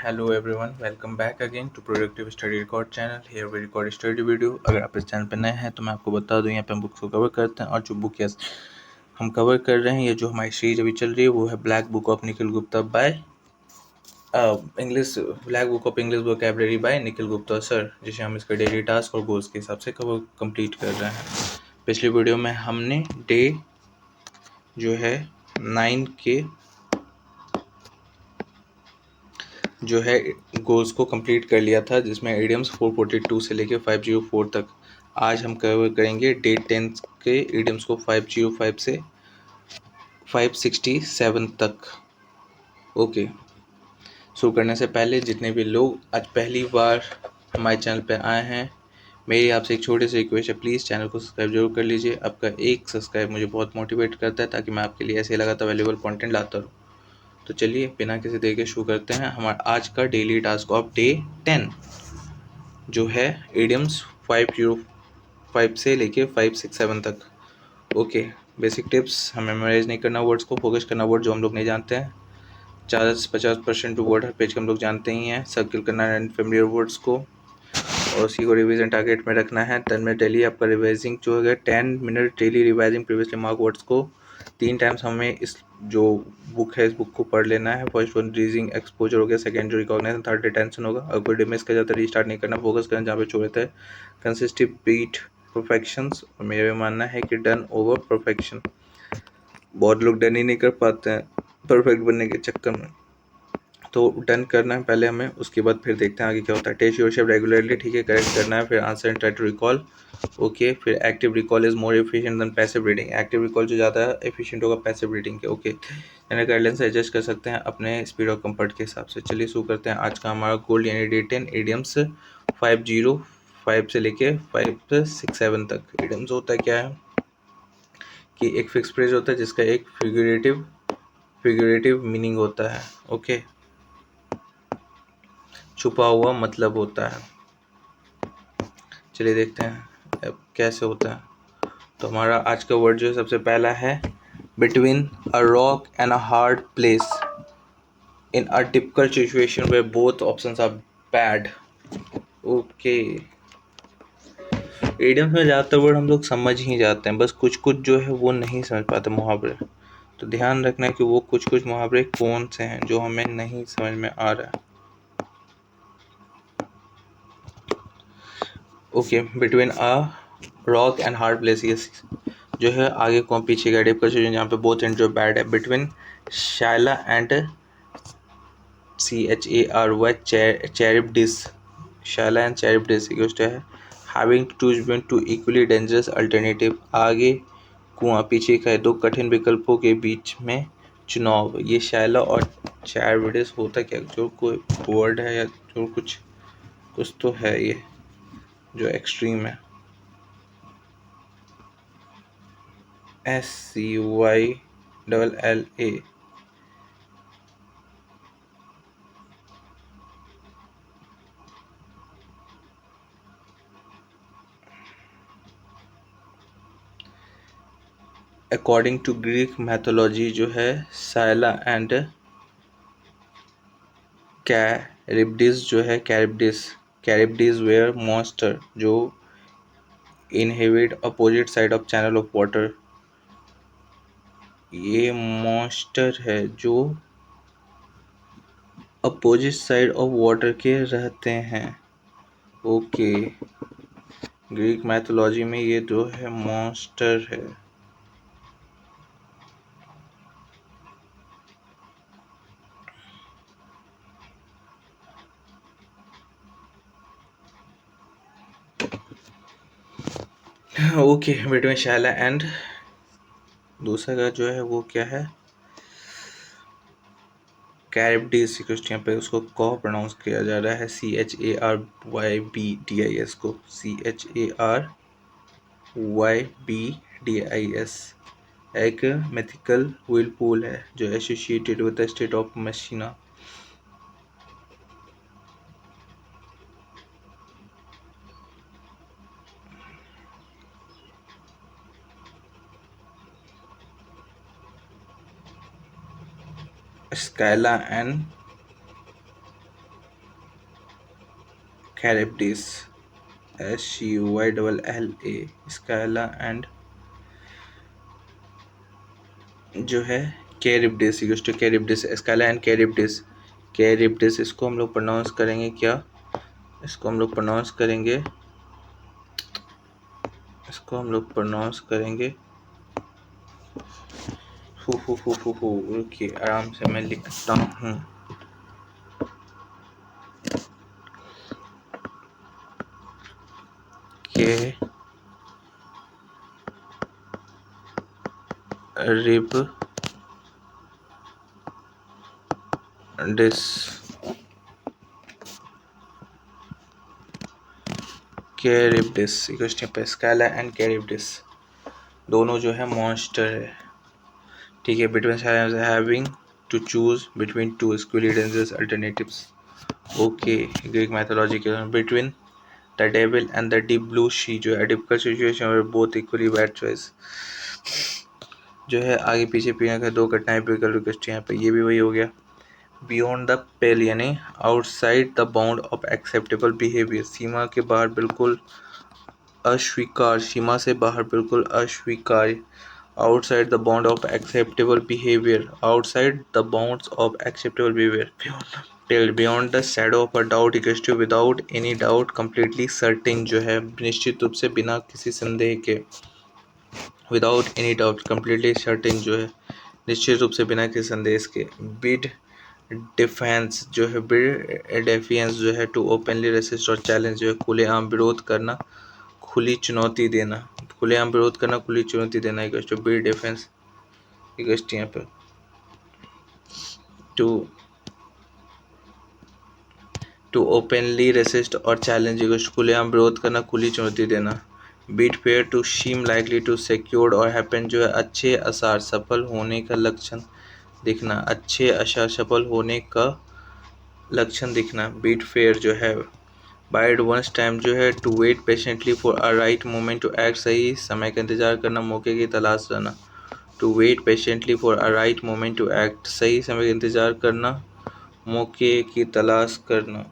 Hello everyone, welcome back again to Productive Study Record channel. Here we record study video. अगर आप इस channel पर नए हैं तो मैं आपको बता दूं यहाँ पे हम बुक्स को कवर करते हैं और जो बुक हम कवर कर रहे हैं ये जो हमारी सीरीज अभी चल रही है वो है black book of Nikhil Gupta by English black book of English vocabulary by Nikhil Gupta sir, जिसे हम इसका डेली टास्क और गोल्स के हिसाब से कवर कंप्लीट कर रहे हैं। पिछली वीडियो में हमने डे जो है 9 के जो है गोल्स को कंप्लीट कर लिया था, जिसमें इडियम्स 442 से लेके 504 तक। आज हम कवर करेंगे डे 10 के इडियम्स को 505 से 567 तक। ओके, शुरू करने से पहले जितने भी लोग आज पहली बार हमारे चैनल पर आए हैं, मेरी आपसे एक छोटी सी रिक्वेस्ट है, प्लीज़ चैनल को सब्सक्राइब जरूर कर लीजिए। आपका एक सब्सक्राइब मुझे बहुत मोटिवेट करता है ताकि मैं आपके लिए ऐसे लगातार वैल्यूएबल कंटेंट लाता रहूँ। तो चलिए बिना किसी देर के शुरू करते हैं हमारा आज का डेली टास्क ऑफ डे 10, जो है इडियम्स 505 से लेके 567 तक। ओके, बेसिक टिप्स, हमें मेमोराइज नहीं करना वर्ड्स को, फोकस करना वर्ड जो हम लोग नहीं जानते हैं। 40-50% वर्ड हर पेज के हम लोग जानते ही हैं। सर्किल करना है अनफेमिलियर वर्ड्स को और उसी को रिवीजन टारगेट में रखना है। 10 मिनट डेली आपका रिवाइजिंग जो है 10 minute daily revising previously mark words को 3 टाइम्स हमें इस जो बुक है इस बुक को पढ़ लेना है। फर्स्ट वन रीडिंग एक्सपोजर हो गया, सेकंड जो रिकॉग्निशन, थर्ड रिटेंशन होगा। अगर कोई डिमिस कर जाता है रीस्टार्ट नहीं करना, फोकस करना जहाँ पे छोड़े थे। कंसिस्टिव बीट परफेक्शंस, और मेरा मानना है कि डन ओवर परफेक्शन। बहुत लोग डन ही नहीं कर पाते हैं परफेक्ट बनने के चक्कर में, तो डन करना है पहले हमें, उसके बाद फिर देखते हैं आगे क्या होता है। टेस्ट योर शेप रेगुलरली, ठीक है, करेक्ट करना है। फिर answer and try to recall. Okay, फिर active recall is more efficient than passive reading. Active recall जो ज़्यादा एफिशिएंट होगा पैसिव रीडिंग के। ओके, यानी गाइडलाइंस एडजस्ट कर सकते हैं अपने स्पीड और कंफर्ट के हिसाब से। चलिए शुरू करते हैं आज का हमारा गोल, यानी डे 10 इडियम्स 505 से लेके 567 तक। इडियम्स होता है क्या है कि एक फिक्स फ्रेज होता है जिसका एक फिगरेटिव मीनिंग होता है। ओके, छुपा हुआ मतलब होता है। चलिए देखते हैं अब कैसे होता है। तो हमारा आज का वर्ड जो है सबसे पहला है between a rock and a hard place in a typical situation where both options are bad. Okay, idioms में ज़्यादातर वर्ड हम लोग समझ ही जाते हैं, बस कुछ कुछ जो है वो नहीं समझ पाते मुहावरे। तो ध्यान रखना है कि वो कुछ कुछ मुहावरे कौन से हैं जो हमें नहीं समझ में आ रहा है। Okay, between a rock and hard place, ये जो है आगे को पीछे का डिप का सिचुएशन जहाँ पे बोथ एंड जो बैड है। Between Scylla and CHARY Charybdis, Scylla and Charybdis equal है having to choose between two equally dangerous alternative. आगे कुआं पीछे का दो कठिन विकल्पों के बीच में चुनाव। ये शायला और चैरिब्डिस होता क्या, जो कोई वर्ड है या जो कुछ तो है ये जो एक्सट्रीम है। SCYLLA, according to Greek mythology जो है साइला एंड कैरिब्डिस जो है कैरिब्डिस वेयर मॉन्स्टर जो inhabit opposite side of channel of water. ये मॉन्स्टर है जो अपोजिट साइड ऑफ वाटर के रहते हैं। ओके, ग्रीक मैथोलॉजी में ये जो है मॉन्स्टर है। ओके, बिटवीन शैला एंड दूसरा का जो है वो क्या है कैरिब्डिस, यहाँ पे उसको कॉ प्रोनाउंस किया जा रहा है CHARYBDIS को, CHARYBDIS। एक मिथिकल व्हीलपूल है जो associated with the state of Messina. Scylla and Charybdis, SCUYLLA, Scylla and जो है कैरिब्डिस, कैरिब्डिस, स्काला एंड कैरिब्डिस। कैरिब्डिस इसको हम लोग प्रोनाउंस करेंगे क्या? इसको हम लोग प्रोनाउंस करेंगे रुकिए, आराम से मैं लिखता हूँ। कैरिब्डिस स्काला एंड कैरिब्डिस दोनों जो है मॉन्स्टर है, ठीक है। Between having to choose between two equally dangerous alternatives. Okay, Greek mythology के between the devil and the deep blue sea जो है डिफिकल्ट सिचुएशन और बोथ इक्वली बैड चॉइस जो है। आगे पीछे पीने का दो घटनाएं बिल्कुल रिक्वेस्ट यहाँ पे, ये भी वही हो गया। बियॉन्ड द पेल यानी outside the bound of acceptable behaviour, सीमा के बाहर बिल्कुल अस्वीकार, सीमा से बाहर बिल्कुल अस्वीकार्य। Outside the bound of acceptable behaviour, outside the bounds of acceptable behaviour. Till beyond the shadow of a doubt equals to without any doubt completely certain जो है निश्चित रूप से बिना किसी संदेह के। Without any doubt completely certain जो है निश्चित रूप से बिना किसी संदेह के। बिड डिफेंस जो है, बिड डिफेंस जो है टू ओपनली रेसिस्ट और चैलेंज जो है खुलेआम विरोध करना, खुली चुनौती देना, खुलेआम विरोध करना, खुली चुनौती देना equals to bid defence equals to यहाँ पे टू ओपनली रेसिस्ट और चैलेंज इक्वल्स टू खुलेआम विरोध करना, खुली चुनौती देना। Bid fair to seem likely to succeed और हैपन जो है अच्छे आसार सफल होने का लक्षण दिखना, अच्छे आसार सफल होने का लक्षण दिखना। बीट फेयर जो है बाइड वंस टाइम जो है to wait patiently for a right moment to act, सही समय का इंतजार करना, मौके की तलाश रहना। To wait patiently for a right moment to act, सही समय का इंतजार करना, मौके की तलाश करना।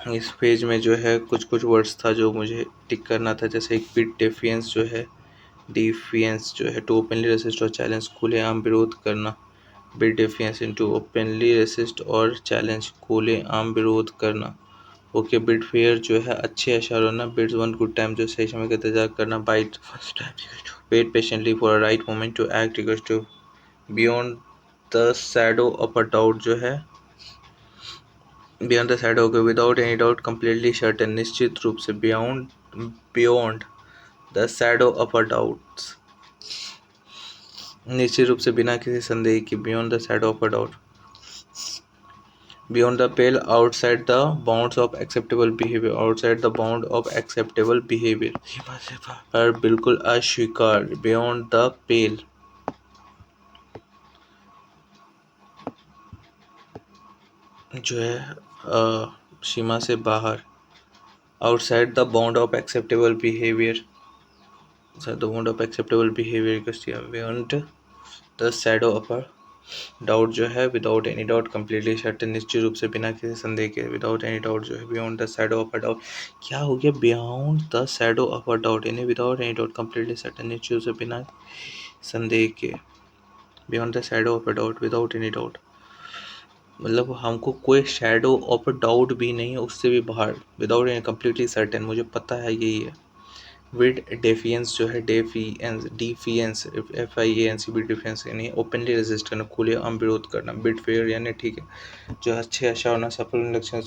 इस पेज में जो है कुछ वर्ड्स था जो मुझे टिक करना था, जैसे एक बिट डिफेंस जो है, डिफेंस जो है टू ओपनली रेसिस्ट और चैलेंज खुलेआम विरोध करना। Bid defence into openly resist और चैलेंज खुलेआम विरोध करना। ओके, बिट फेयर जो है अच्छे अशार होना, बिट्स वन गुड टाइम जो सही समय का इंतजार करना, bide first time, wait patiently for a right moment to act equals to beyond the shadow of a doubt जो है, बियॉन्ड द शैडो के without any doubt completely certain, निश्चित रूप से, beyond the shadow of a doubt निश्चित रूप से बिना किसी संदेह की, beyond the shadow of a doubt. Beyond the pale, outside the bounds of acceptable behaviour, outside the bound of acceptable behaviour, सीमा से बाहर बिल्कुल अस्वीकार्य। बियॉन्ड द पेल जो है सीमा से बाहर, outside the bound of acceptable behaviour, the bound of acceptable behaviour, beyond the shadow of a doubt जो है, without any doubt completely certain, निश्चित रूप से बिना किसी संदेह के, विदाउट एनी डाउट जो है, beyond the shadow of a doubt. क्या हो गया? Beyond the shadow of a doubt यानी without any doubt completely certain, निश्चित रूप से बिना संदेह के। Beyond the shadow of a doubt, without any doubt मतलब हमको कोई शैडो ऑफ डाउट भी नहीं है, उससे भी बाहर, विदाउट एनी कंप्लीटली सर्टेन, मुझे पता है यही है। विद डेफियंस जो है, डिफियंस FIANC, विद डिफेंस यानी ओपनली रेजिस्ट करना, खुले आम विरोध करना। बिट फेयर यानी ठीक है जो अच्छे आशा होना, सफल लक्षण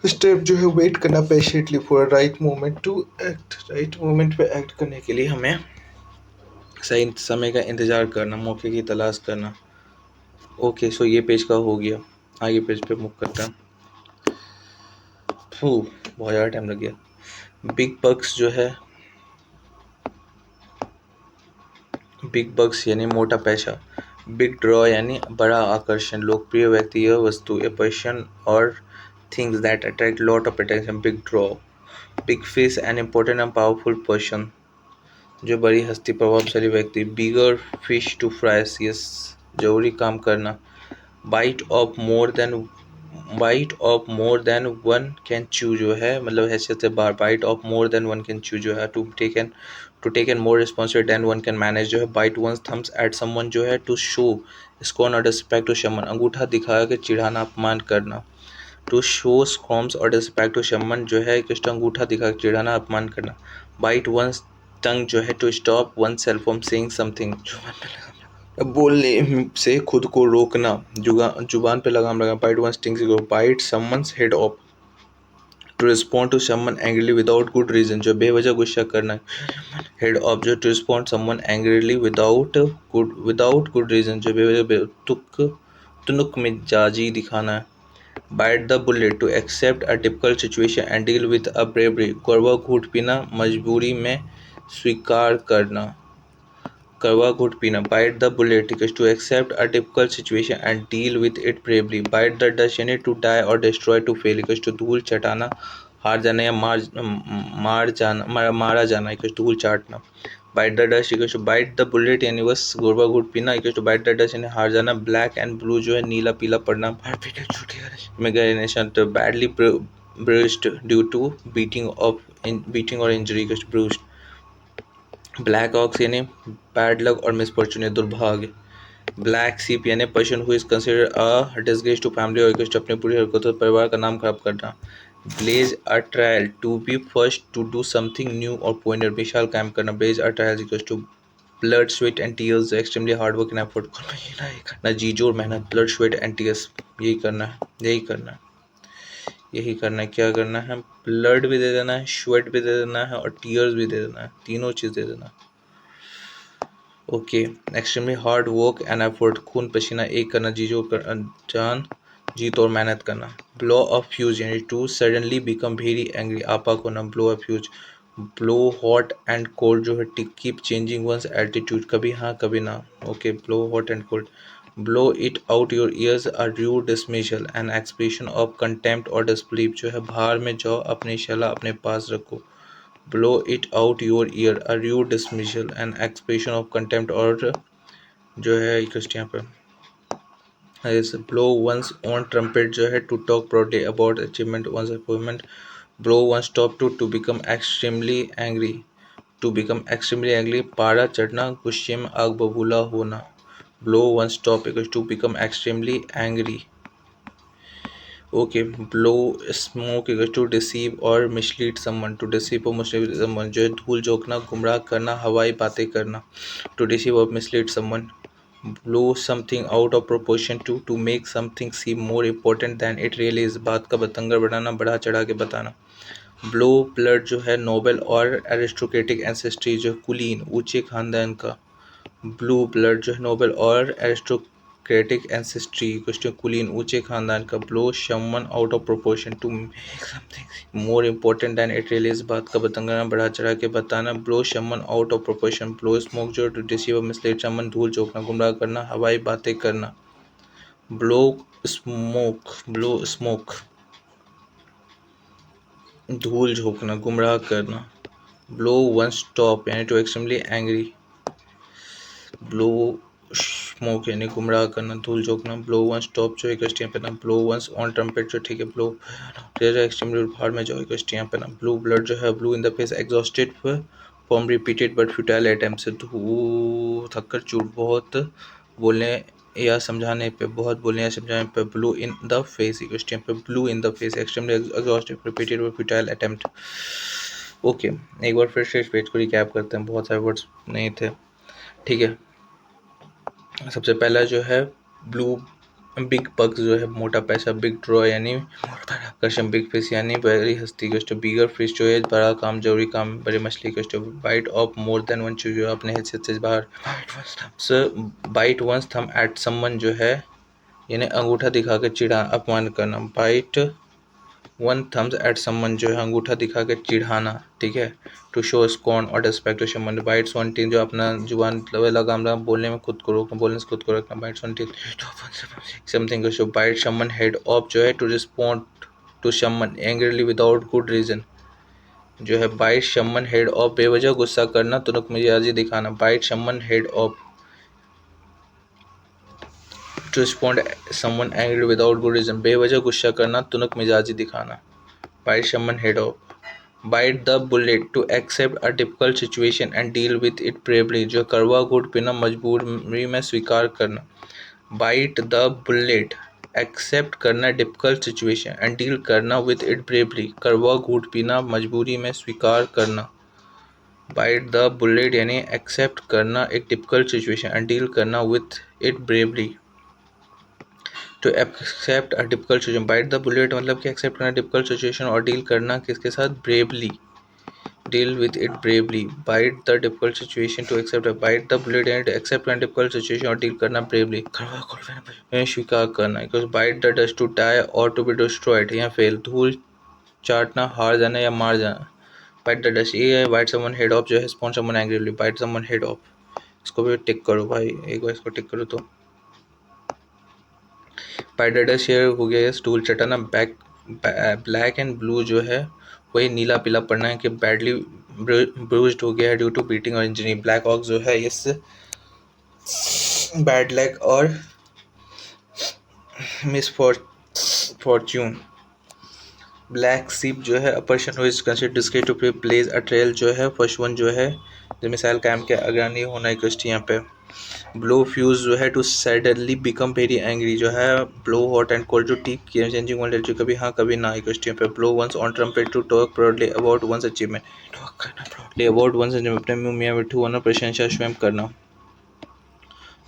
स्टेप जो है वेट करना patiently for right moment to act, right moment पे एक्ट करने के लिए हमें सही समय का इंतजार करना, मौके की तलाश करना। ओके, सो ये पेज का हो गया, आगे पेज पे मूव करते हैं। बहुत ज़्यादा टाइम लग गया। बिग बग्स जो है, बिग बग्स यानी मोटा पैसा। बिग ड्रॉ यानी बड़ा आकर्षण, लोकप्रिय व्यक्ति या वस्तु, ए पर्सन और things that attract lot of attention, big draw. Big fish an important and powerful person, जो बड़ी हस्ती प्रभावशाली व्यक्ति। Bigger fish to fry, yes जरूरी काम करना। Bite off more than one can chew जो है मतलब हैसियत से बार bite off more than one can chew जो है to take an more responsibility than one can manage जो है bite once Thums at someone जो है टू शो स्कॉन और डिसरिस्पेक्ट टू समवन अंगूठा दिखा के चिढ़ाना अपमान करना टू शो स्कॉम्स और डिसरिस्पेक्ट टू समवन जो है कि अंगूठा दिखा के चिढ़ाना अपमान करना बाइट वंस टंग जो है to stop oneself from saying something बोलने से खुद को रोकना जुबान पे लगाम लगा bite one stings bite someone's head off to respond to someone angrily without good reason जो बेवजह गुस्सा करना हेड ऑफ जो to respond someone angrily without good reason जो बेवजह तुनुक मिजाजी दिखाना है bite the bullet to accept a difficult situation and deal with a bravery कड़वा घूट पीना मजबूरी में स्वीकार करना कड़वा घूट पीना bite the bullet to accept a difficult situation and deal with it bravely bite the dust यानी टू डाई और डिस्ट्रॉय टू फेल टू धूल चटाना हार जाना या मारा जाना धूल चाटना bite the dust bite the bullet यानी बस कड़वा घूट पीना टू बाइट द डस्ट यानी हार जाना ब्लैक एंड ब्लू जो है नीला पीला पड़ना में गए nation badly bruised due to beating और इंजरी ब्रूस्ड ब्लैक ऑक्स यानी बैड लक और मिसफॉर्चून दुर्भाग्य ब्लैक सीप यानी person who is considered a disgrace to family और अपने पूरी हरकतों परिवार का नाम खराब करना blaze a trial to be first to do something new और पॉइंटर विशाल काम करना blaze a trial equals to blood sweat and tears extremely hard work and effort करना जी जोर मेहनत ब्लड स्वेट एंड टीयर्स यही करना है क्या करना है ब्लड भी दे देना है स्वेट भी दे देना है और टीयर्स भी दे देना है तीनों चीज़ दे देना है okay extremely hard work and effort खून पसीना एक करना जान जीत और मेहनत करना ब्लो ऑफ फ्यूज यानी to suddenly become very angry आपा को ना blow off fuse blow hot and cold जो है कीप चेंजिंग वंस एटीट्यूड कभी हाँ कभी ना okay blow hot and cold blow it out your ears are rude dismissal an expression of contempt और डिसबिलीफ जो है बाहर में जाओ अपनी शला अपने पास रखो blow it out your ear a rude dismissal an expression of contempt और जो है यहाँ पे is blow one's own trumpet जो है to talk proudly about achievement one's achievement blow one's top to become extremely angry पारा चढ़ना गुस्से में आग बबूला होना blow one's top to become extremely angry okay blow smoke to deceive और मिसलीड समवन टू डिसीव और मिसलीड समवन जो है धूल झोंकना गुमराह करना हवाई बातें करना टू डिसीव और mislead someone blow something out of proportion to make something seem more important than it really is बात का बतंगर बढ़ाना बढ़ा चढ़ा के बताना ब्लो ब्लड जो है नोबल और एरिस्टोक्रेटिक एंसेस्ट्री जो कुलीन ऊंचे खानदान का ब्लू ब्लड जो है नोबल और एरिस्टोक्रेटिक एंसेस्ट्री क्वेश्चन कुलीन ऊंचे खानदान का blow someone out of proportion to make something more important than it really is बात का बतंगना बढ़ा चढ़ा के बताना blow someone out of proportion blow smoke जो टू डिसीव मिसलीड समवन धूल झोंकना गुमराह करना हवाई बातें करना ब्लो स्मोक धूल झोंकना गुमराह करना ब्लो वन स्टॉप यानी to extremely angry blow smoke यानी गुमराह करना धूल झोंकना ब्लो वन स्टॉप जो एक पे ना ब्लो वंस ऑन ट्रम्पेट जो ठीक है ब्लो एक्सट्रीमली बाहर में जो एक पे ना ब्लू ब्लड जो है blue in the face exhausted form repeated but futile attempt से थक्कर चूट बहुत बोलने या समझाने पे ब्लू इन द फेस पे blue in the face extremely exhausted repeated but futile attempt okay एक बार फिर से इस पेज को रिकैप करते हैं बहुत सारे वर्ड्स नहीं थे ठीक है सबसे पहला जो है ब्लू बिग बग्स जो है मोटा पैसा बिग ड्रॉ यानी आकर्षण बिग फिश यानी बड़ी हस्ती कस्ट बिगर फिश जो है बड़ा काम जरूरी काम बड़ी मछली कस्ट bite off more than one चीज जो अपने हैसियत से बाहर bite one's thumb at someone जो है यानी अंगूठा दिखा के चिढ़ा अपमान करना bite one thumbs at someone जो है अंगूठा दिखा के चिढ़ाना ठीक है टू शो स्कॉन और disrespect to someone bites one टीन जो अपना जुबान लगाम बोलने में खुद को रोकना बोलने से खुद को रखना बाइट्स वन टीन something show bite someone head off जो है to respond to someone angrily without good reason जो है बाइट समवन हेड ऑफ बेवजह गुस्सा करना तुरंत मिजाजी दिखाना bite someone head off to respond someone angry without good reason, बेवजह गुस्सा करना, तुनक मिजाजी दिखाना. Bite someone head off, bite the bullet, to accept a difficult situation and deal with it bravely, जो कड़वा घूंट पीना, मजबूरी में स्वीकार करना. बाइट द बुलेट, एक्सेप्ट करना डिफिकल्ट सिचुएशन एंड डील करना विद इट ब्रेवली, कड़वा घूंट पीना, मजबूरी में स्वीकार करना. बाइट द बुलेट यानी एक्सेप्ट करना एक डिफिकल्ट सिचुएशन एंड डील करना with it bravely. To accept a difficult situation, bite the bullet मतलब कि एक्सेप्ट करना डिफिकल्ट सिचुएशन और डील करना किसके साथ, bravely, deal with it bravely. Bite the difficult situation to accept a bite the bullet and accept a difficult situation और deal करना bravely. स्वीकार करना, because bite the dust, to die or to be destroyed या fail, धूल चाटना, हार जाना या मार जाना. bite the dust, ये है bite someone head off जो है respond someone angrily, bite someone head off. इसको भी टिक करो भाई, एक बार इसको टिक करो तो. bite the dust ये हो गया स्टूल चटाना. ब्लैक एंड ब्लू जो है वही नीला पीला पड़ना है कि बैडली ब्रूज्ड हो गया है ड्यू टू बीटिंग और इंजरी. ब्लैक ऑक्स जो है इस बैड लक और मिस फॉर्च्यून. ब्लैक सीप जो है a person who is considered disgrace to blaze a trail जो है फर्स्ट वन जो है जो मिसाइल कैम्प के अग्रणी होना एक यहाँ पे. ब्लो फ्यूज जो है to suddenly become very angry जो है blow hot and cold to टीक चेंजिंग वन लेटर कभी हाँ कभी ना एक पे. Blow one's own trumpet to talk proudly about one's achievement, talk करना प्राउडली अबाउट वंस अपने मुंह मियाँ मिट्ठू होना, प्रशंसा स्वयं करना.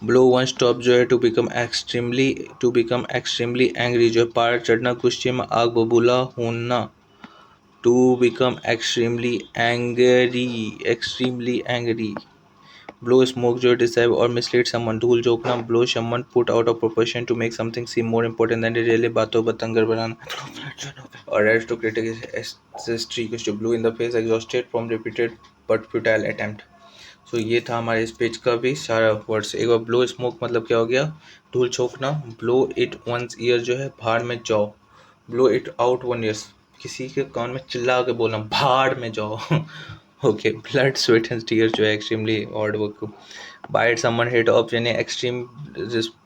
ब्लो वन स्टॉप जो है टू बिकम एक्सट्रीमली एंग्री जो है पार चढ़ना, गुस्से में आग बबूला होना. To become extremely angry. Blow smoke जो है डिसाइव और मिसलीड समवन, धूल झोंकना. Blow someone put out of proportion to make something seem more important than it really, बातों बतंगर बनाना. और एज टू क्रिटिक हिस्ट्री कुछ to blue in the face exhausted from repeated but futile attempt. So ये था हमारे इस page का भी सारा वर्ड्स. एक बार ब्लो स्मोक मतलब क्या हो गया, धूल झोंकना. ब्लो इट वंस ईयर जो है भाड़ में जाओ. Blow it out one years, किसी के कान में चिल्ला के बोलना भाड़ में जाओ. Okay. Blood sweat and tear जो है extremely odd work. Bite someone head off यानी extreme,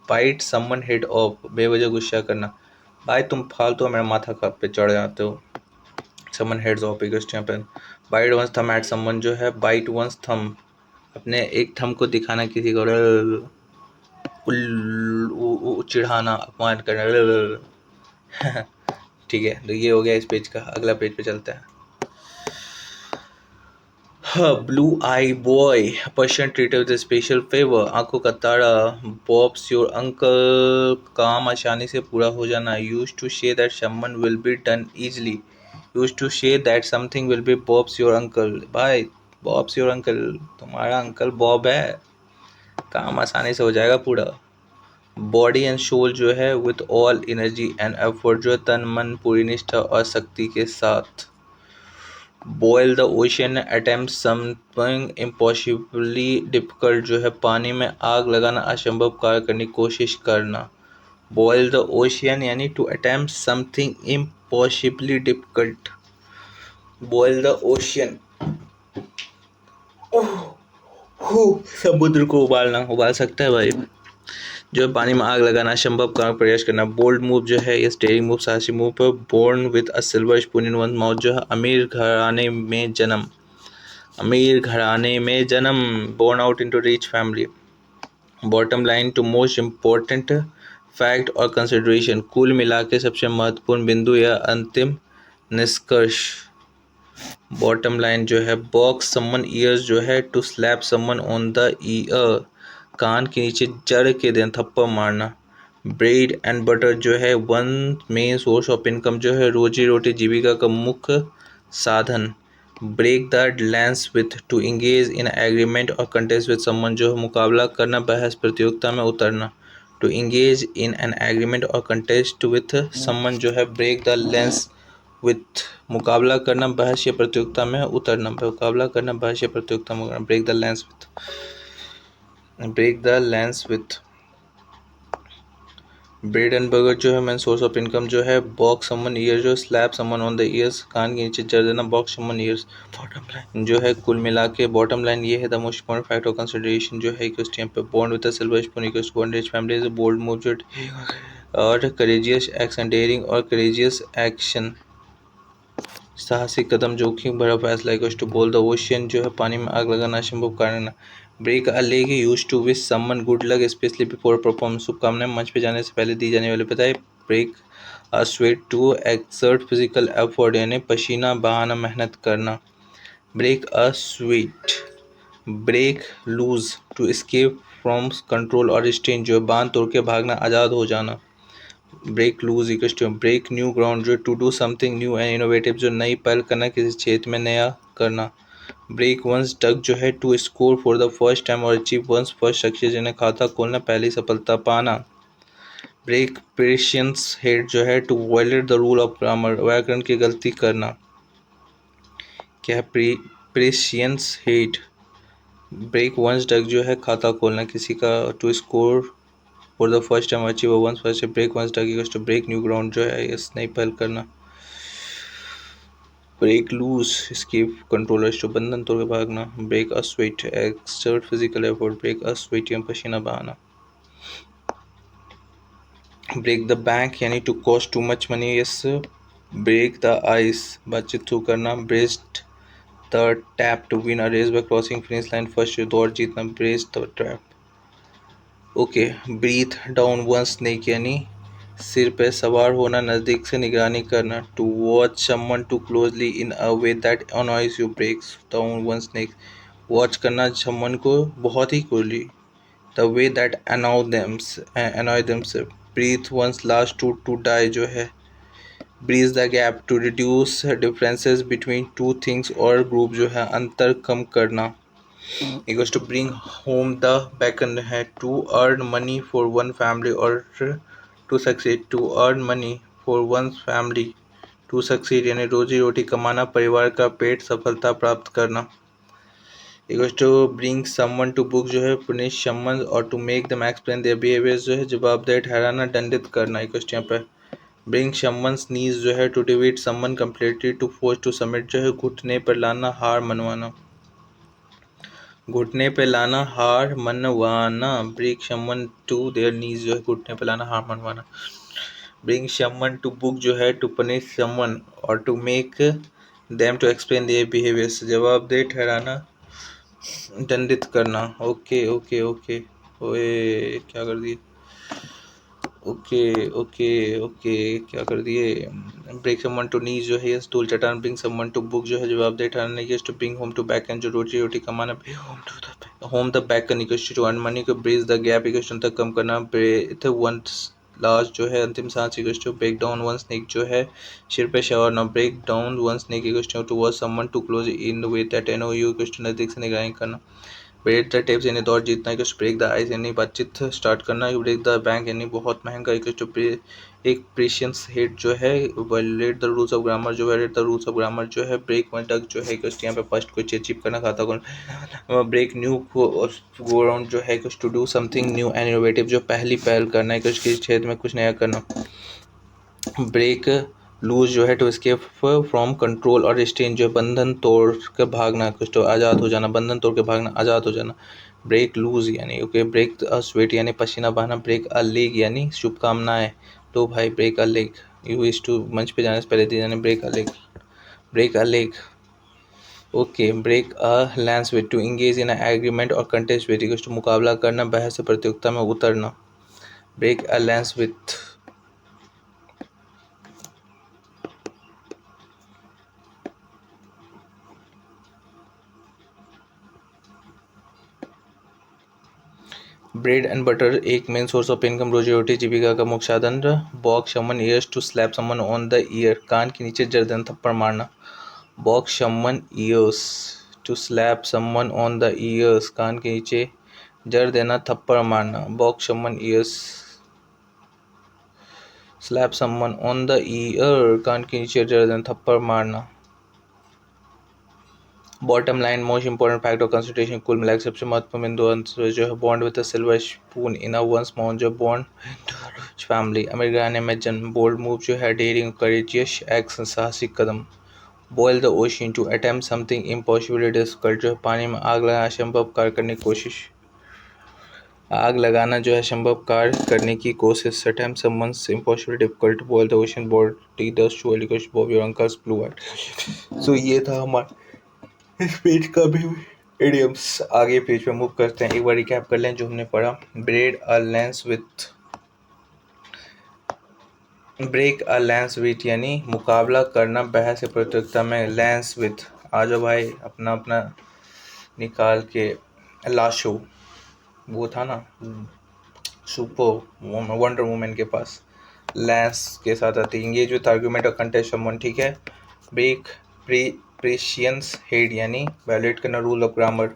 bite someone head off बेवजह गुस्सा करना. भाई तुम फालतू मेरा माथा पे चढ़ जाते हो. समवन हेड्स ऑफ एक पे. Bite one's thumb at someone जो है बाइट वंस थम, अपने एक थम को दिखाना किसी को, चिढ़ाना, अपमान करना. ठीक है, तो ये हो गया इस पेज का. अगला पेज पे चलते हैं. Blue I boy, person treated with special favour, आंखों का तारा. बॉब्स योर अंकल, काम आसानी से पूरा हो जाना. Use to say that someone will be done easily, use to say that something will be Bob's your uncle. भाई बॉब्स योर अंकल, तुम्हारा अंकल बॉब है, काम आसानी से हो जाएगा पूरा. बॉडी एंड सोल जो है with all energy and effort, जो तन मन पूरी निष्ठा और शक्ति के साथ. Boil the ocean, attempt something impossibly difficult, जो है पानी में आग लगाना, असंभव कार्य करने की कोशिश करना. बॉयल द ओशियन यानी to attempt something impossibly difficult. Boil the ocean, समुद्र को उबाल सकता है भाई. जो पानी में आग लगाना, असंभव का प्रयास करना. बोल्ड मूव जो है ये स्टेयरिंग मूव, साहसी मूव पर. Born with a silver spoon in one's mouth जो है अमीर घराने में जन्म, born out into rich family. Bottom line, to most important fact और कंसिडरेशन, कुल मिला के सबसे महत्वपूर्ण बिंदु या अंतिम निष्कर्ष. बॉटम लाइन जो है बॉक्स समवन ईयर्स जो है to slap someone on the ear, कान के नीचे जड़ के दें थप्पड़ मारना. ब्रेड एंड बटर जो है one's main source of income, जो है रोजी रोटी जीविका का मुख्य साधन. Break the lens with, to engage in agreement और कंटेस्ट विथ समवन, जो है मुकाबला करना, बहस प्रतियोगिता में उतरना. To engage in an agreement और कंटेस्ट विथ समवन जो है ब्रेक द लेंस विथ, मुकाबला करना, बहस या प्रतियोगिता में उतरना. मुकाबला करना, बहस या प्रतियोगिता में उतरना. Break the lens with, bread and burger जो है मेन सोर्स ऑफ इनकम जो है, बॉक्स समवन ईयर जो slap someone on the ears, कान के नीचे जड़ देना, box someone ears. Bottom line जो है कुल मिला के बॉटम लाइन ये है, the most important fact of consideration जो है इक्वल्स पे बॉन्ड with the silver spoon equals to rich family is a bold move जो, और करेजियस एक्शन डेयरिंग और करेजियस एक्शन साहसिक कदम जोखिम भरा फैसला equals to boil the ocean जो है पानी में आग लगाना असंभव कारण। Break a leg use to wish someone good luck specially before performance, शुभकामनाएं मंच पे जाने से पहले दी जाने वाली बधाई। Break a sweat to exert physical effort यानी पसीना बहाना मेहनत करना। Break a sweat, break loose to escape from control और रिस्ट्रेन जो है बांध तोड़ के भागना आज़ाद हो जाना। Break loose equals to break new ground जो to do something new and innovative जो नई पहल करना, किसी क्षेत्र में नया करना। ब्रेक वंस डक जो है to score for the first time और अचीव वंस फर्स्ट सक्सेस जिन्हें खाता खोलना, पहली सफलता पाना। ब्रेक पेशियंस हेड जो है to violate the rule of grammar, व्याकरण की गलती करना। क्या है Priscian's head, break one's duck जो है खाता खोलना किसी का, to score for the first time achieve one's first, break one's duck equals to break new ground जो है इस नई पहल करना। ब्रेक लूज एस्केप कंट्रोलर्स जो बंधन तोड़ के भागना। Break a sweat exert physical effort, break a sweat यानी पसीना बहाना। ब्रेक द बैंक यानी to cost too much money, yes. Break the ice बातचीत थ्रू करना। Breast the tape to win a race by crossing finish line first, दौड़ जीतना। Breast the trap, okay. Breathe down one neck यानी सिर पे सवार होना, नज़दीक से निगरानी करना। To watch someone to closely in a way that annoys you, breaks down one snake, watch करना समवन को बहुत ही closely, the way that annoy themselves। Breathe one's last to die जो है, bridge the gap to reduce differences between two things और group जो है अंतर कम करना। Equals to bring home the bacon है, to earn money for one family और to succeed, to earn money for one family to succeed यानी रोजी रोटी कमाना, परिवार का पेट सफलता प्राप्त करना। Equals to bring someone to book जो है पुनिश समवन और to make them explain their behaviour जो है जवाबदेह ठहराना, दंडित करना। इक्वल्स यहाँ पे ब्रिंग समवन नीज जो है टू डिवीट someone completely, to force to submit जो है घुटने पर लाना, हार मनवाना। घुटने पे लाना, हार मनवाना। Bring someone to their knees जो है घुटने पे लाना, हार मनवाना। ब्रिंग समवन टू बुक जो है टू पनिश समवन और to make them to explain their behaviours, जवाबदेह ठहराना, दंडित करना। ओके ओके ओके, ओए क्या कर दिए, ओके ओके ओके क्या कर दिए। ब्रेक समवन टू नीज जो है यस टूल चटान, ब्रिंग समवन टू बुक जो है जवाबदेह ठहराना, yes to bring home to back end जो रोजी रोटी कमाना, home the back end equals to earn money को, bridge the gap equals to तक कम करना। ब्रेथ वन लास्ट जो है अंतिम सांस equals to break down one neck जो है सिर पे शवर ना, break down one neck equals to to watch someone too close in the way that annoy you equals to नजदीक से निगरानी करना। ब्रेक द टेप्स यानी दौड़ जीतना, इक्वल्स ब्रेक द आइस यानी बातचीत स्टार्ट करना। ब्रेक द बैंक यानी बहुत महंगा, इक्वल्स टू एक प्रेशियंस हेड जो है violate the rules of grammar जो violate the rules of grammar जो है। ब्रेक वन डक जो है इक्वल्स यहाँ पे फर्स्ट को अचीव करना, खाता को। ब्रेक न्यू गो अराउंड जो है equals to do something new and innovative जो पहली पहल करना, इक्वल्स किसी क्षेत्र में कुछ नया करना। ब्रेक लूज जो है टू एस्केप फ्रॉम कंट्रोल और रिस्ट्रेन जो है बंधन तोड़ के भागना, कुछ तो आज़ाद हो जाना, बंधन तोड़ के भागना, आज़ाद हो जाना। ब्रेक लूज यानी ओके, ब्रेक अ स्वेट यानी पसीना बहाना। ब्रेक अ लेग यानी शुभकामनाएं, तो भाई break a leg you is to मंच पे जाने से पहले दी जाने, break a leg, break a leg. Okay, break a lance with to engage in agreement और कंटेस्ट विद टू मुकाबला करना, बहस से प्रतियोगिता में उतरना। Break a lance with, bread and butter एक मेन सोर्स ऑफ इनकम, रोजी रोटी जीविका का मुख्य साधन। Box someone ears to slap someone on the ear, कान के नीचे जड़ देना, थप्पड़ मारना। Box someone ears to slap someone on the ears, कान के नीचे जड़ देना, थप्पड़ मारना। Box someone ears slap someone on the ear, कान के नीचे जड़ देना, थप्पड़ मारना। Bottom line most important fact of concentration, कुल मिलाकर सबसे महत्वपूर्ण बिंदु अंतर जो है बॉन्ड with a silver spoon in a one's mouth जो बॉन्ड फैमिली। अमेरिका में जन्म, बोल्ड मूव जो है डेयरिंग करेजियस एक्शन साहसिक कदम। Boil the ocean to attempt something impossible difficult जो है पानी में आग लगाना असंभव कार्य करने की कोशिश। आग लगाना जो है असंभव कार्य करने की कोशिश। Attempt someone's impossible difficult boil the ocean body dust to एलिगेश बॉब योर अंकल्स ब्लू आइट। सो ये था हमारा इस पेज का भी इडियम्स। आगे पेज पे मूव करते हैं, एक बार रिकैप कर लें जो हमने पढ़ा। ब्रेक अ लेंस विथ यानी मुकाबला करना बहस या प्रतियोगिता में। लेंस विथ आ जाओ भाई, अपना अपना निकाल के। लाशो वो था ना सुपर वंडर वुमन के पास लेंस के साथ आती। इंगेज विथ आर्गुमेंट और कंटेस्ट समवन, ठीक है। ब्रेक प्रेशियंस हेड यानी वायलेट करना रूल ऑफ ग्रामर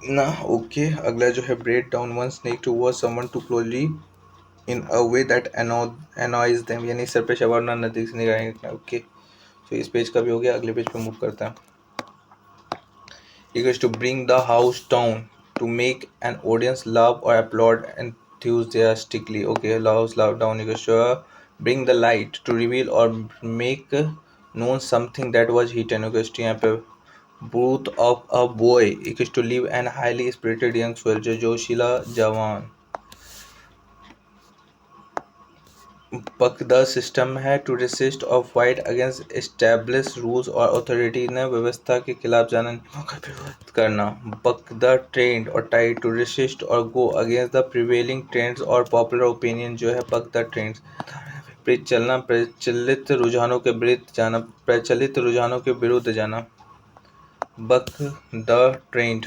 ना। ओके अगला जो है break down one neck to word someone to closely in a way that annoys them यानी सर पे शवारना नजदीक से निगाहें रखना। ओके तो इस पेज का भी हो गया, अगले पेज पे मूव करते हैं। Equals to bring the house down to make an audience laugh or applaud enthusiastically. Okay, house laugh down equals to bring the light to reveal or make known something that was hidden. Equals to यहाँ पे booth of a boy equals to live an highly spirited young soul जो जोशीला जवान। बक the system है to resist और fight against establish rules और authority ने व्यवस्था के खिलाफ जाना नियमों का विरोध करना। बक द ट्रेंड और टाइड टू रेसिस्ट और go against the prevailing trends और पॉपुलर ओपिनियन जो है बक द ट्रेंड्स। चलना प्रचलित रुझानों के विरुद्ध जाना, प्रचलित रुझानों के विरुद्ध जाना। Buck the trend,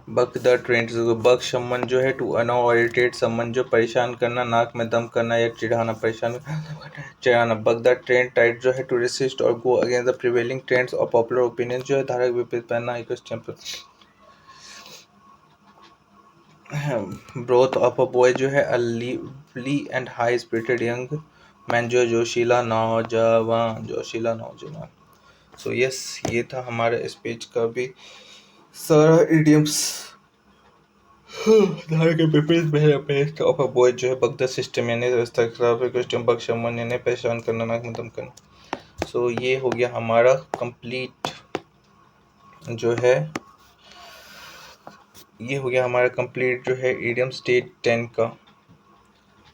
buck the trend. Buck someone जो है टू अनो और इरिटेट समन जो परेशान करना, नाक में दम करना या चिढ़ाना, परेशान चिढ़ाना। बक द ट्रेंड टाइट जो है टू रेसिस्ट और go against the prevailing trends और पॉपुलर ओपिनियन जो है धारक विपरीत पहनना। ब्रोथ ऑफ अ बॉय जो है a lively and high spirited young man जो है जोशीला नौजवान, जोशीला नौजवान। सो यस ये था हमारे इस पेज का भी सारा इडियम्स। धारा के विपरीत बेस्ट ऑफ अ बॉय जो है बक द सिस्टम यानी व्यवस्था के खिलाफ क्वेश्चन बक समवन यानी परेशान करना, नाक में दम करना। सो ये हो गया हमारा कंप्लीट जो है, ये हो गया हमारा कंप्लीट जो है इडियम स्टेट 10 का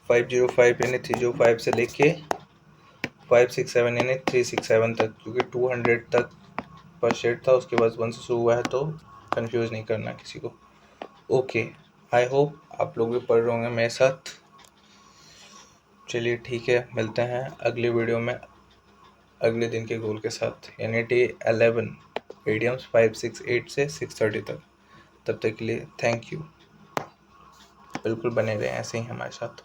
505 यानी 305 से लेके 567 यानी 367 तक, क्योंकि 200 तक पर शेड था, उसके बाद 1 से शुरू हुआ है तो कंफ्यूज नहीं करना किसी को। ओके आई होप आप लोग भी पढ़ रहे होंगे मेरे साथ। चलिए ठीक है, मिलते हैं अगले वीडियो में अगले दिन के गोल के साथ यानी डे 11 मीडियम्स 568 से 630 तक। तब तक के लिए थैंक यू, बिल्कुल बने रहें ऐसे ही हमारे साथ।